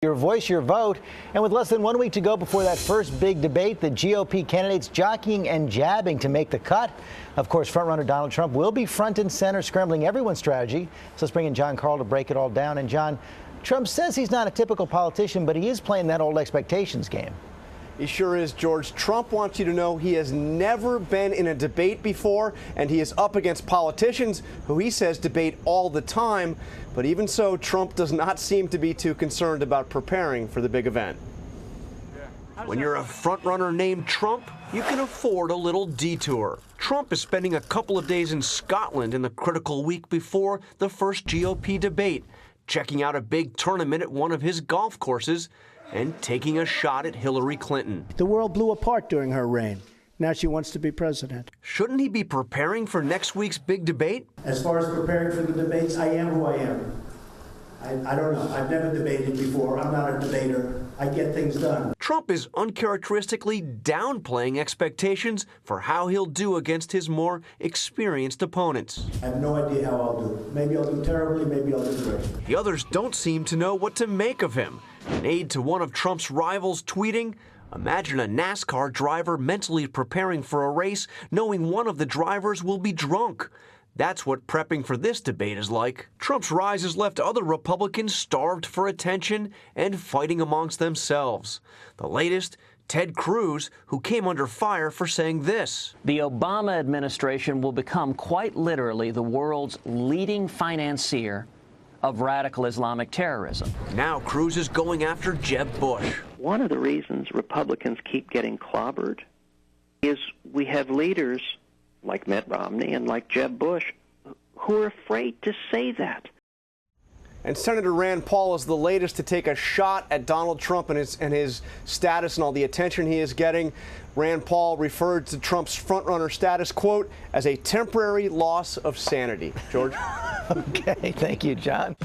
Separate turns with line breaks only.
Your voice, your vote. And with less than 1 week to go before that first big debate, the GOP candidates jockeying and jabbing to make the cut. Of course, frontrunner Donald Trump will be front and center, scrambling everyone's strategy. So let's bring in John Carl to break it all down. And John, Trump says he's not a typical politician, but he is playing that old expectations game.
He sure is, George. Trump wants you to know he has never been in a debate before, and he is up against politicians who he says debate all the time. But even so, Trump does not seem to be too concerned about preparing for the big event. When you're a frontrunner named Trump, you can afford a little detour. Trump is spending a couple of days in Scotland in the critical week before the first GOP debate, checking out a big tournament at one of his golf courses and taking a shot at Hillary Clinton.
The world blew apart during her reign. Now she wants to be president.
Shouldn't he be preparing for next week's big debate?
As far as preparing for the debates, I am who I am. I don't know. I've never debated before. I'm not a debater. I get things done.
Trump is uncharacteristically downplaying expectations for how he'll do against his more experienced opponents.
I have no idea how I'll do. Maybe I'll do terribly, maybe I'll do great.
The others don't seem to know what to make of him. An aide to one of Trump's rivals tweeting, "Imagine a NASCAR driver mentally preparing for a race, knowing one of the drivers will be drunk." That's what prepping for this debate is like. Trump's rise has left other Republicans starved for attention and fighting amongst themselves. The latest, Ted Cruz, who came under fire for saying this.
The Obama administration will become quite literally the world's leading financier of radical Islamic terrorism.
Now Cruz is going after Jeb Bush.
One of the reasons Republicans keep getting clobbered is we have leaders like Mitt Romney and like Jeb Bush who are afraid to say that.
And Senator Rand Paul is the latest to take a shot at Donald Trump and his status and all the attention he is getting. Rand Paul referred to Trump's frontrunner status, quote, as a temporary loss of sanity. George?
Okay, thank you, John.